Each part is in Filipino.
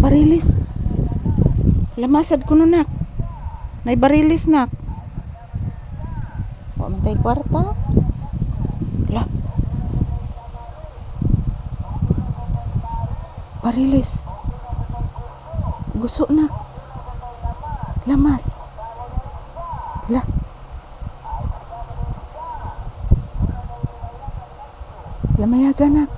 Barilis. Lamasad ko nak. Nay barilis nak. Wa man tay kwarta. La. Barilis. Gusto nak. Lamas. La. Lamayaga nak.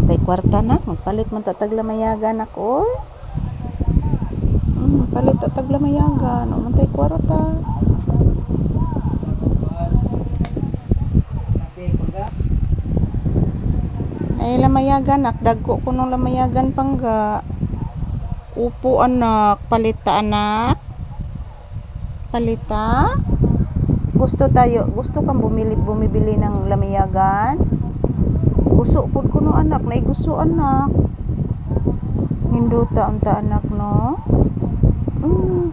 Tay kwarta nak, magpalit man tatag lamayaga nak oy. Palit tatag lamayaga, no man tay kwarta. Ay lamayaga nak, dagko ko nung lamayagan pangga. Upo anak, palita anak. Palita. Gusto kang bumibili ng lamayagan? Gusto pud ko no anak, naiguso anak. Hinduta unta anak no.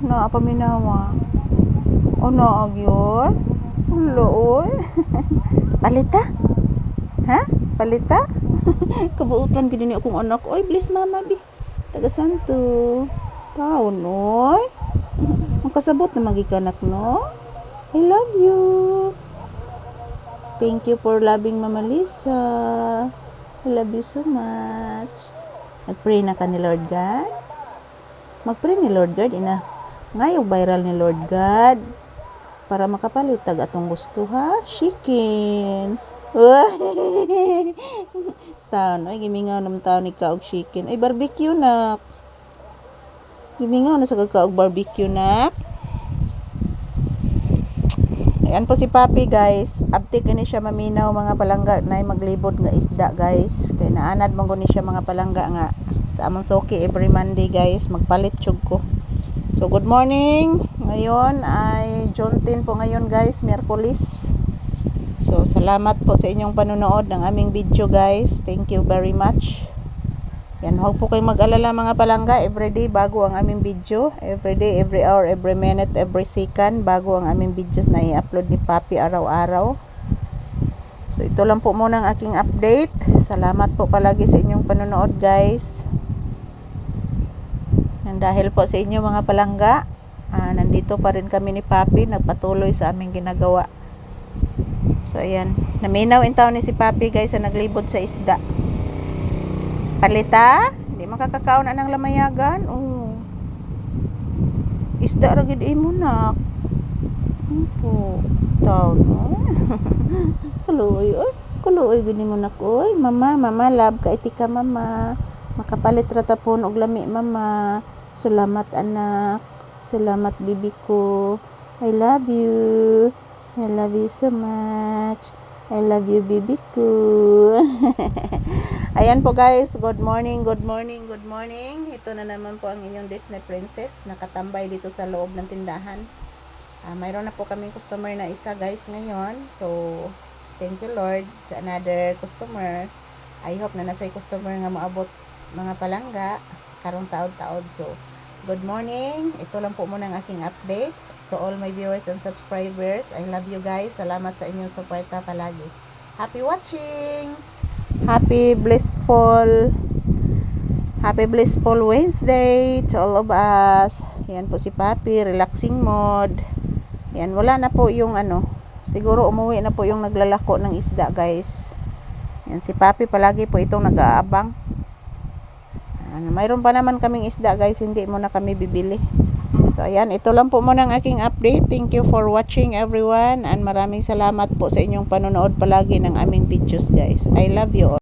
Na paminawa. O na agyon. Ulo oy. Palita? Ha? Palita? Kabuutan gid ni akong anak. Oy, bless mama bi. Taga Santo. Taon oy. Makasabot na magikanak no. I love you. Thank you for loving Mama Lisa. I love you so much. Nag-pray na ka ni Lord God? Mag-pray ni Lord God, ina. Ngayong viral ni Lord God. Para makapalit tag atong gusto ha. Chicken. Taon, ay gimingaw naman taon ni kaog chicken. Ay barbecue na. Gimingaw na sa kakaog barbecue na. Ayan po si Papi guys. Abtik ni siya maminaw mga palangga na maglibod nga isda guys. Kaya naanad mong ni siya mga palangga nga sa among soki every Monday guys. Magpalit chug ko. So good morning. Ngayon ay June 10 po ngayon guys. Miyerkules. So salamat po sa inyong panonood ng aming video guys. Thank you very much. Yan, huwag po kayong mag-alala mga palangga, everyday bago ang aming video, everyday, every hour, every minute, every second, bago ang aming videos na i-upload ni Papi araw-araw. So ito lang po muna ang aking update. Salamat po palagi sa inyong panonood guys. And dahil po sa inyo mga palangga, nandito pa rin kami ni Papi, nagpatuloy sa aming ginagawa. So ayan, naminaw in town ni si Papi guys na naglibod sa isda. Palita, hindi makakakaon na ng lamayagan. Oh. Isda ra gid imo nak. Po. Taw no. Kuloy oy. Kuloy gid mo nak oy. Mama, love ka itika mama. Makapalit ra ta pon og lami mama. Salamat anak. Salamat bibi ko. I love you. I love you so much. I love you, baby ko. Ayan po guys, good morning, good morning, good morning. Ito na naman po ang inyong Disney Princess. Nakatambay dito sa loob ng tindahan. Mayroon na po kaming customer na isa guys ngayon. So, thank you Lord sa another customer. I hope na nasa customer nga maabot mga palangga. Karong taod-taod. So, good morning. Ito lang po muna ang aking update. To all my viewers and subscribers, I love you guys. Salamat sa inyong suporta palagi. Happy watching! Happy blissful Wednesday to all of us. Yan po si Papi, relaxing mode. Yan, wala na po yung siguro umuwi na po yung naglalako ng isda guys. Yan, si Papi palagi po itong nag-aabang. Mayroon pa naman kaming isda guys, hindi mo na kami bibili. So ayan, ito lang po muna ang aking update. Thank you for watching everyone and maraming salamat po sa inyong panonood palagi ng aming videos guys. I love you all.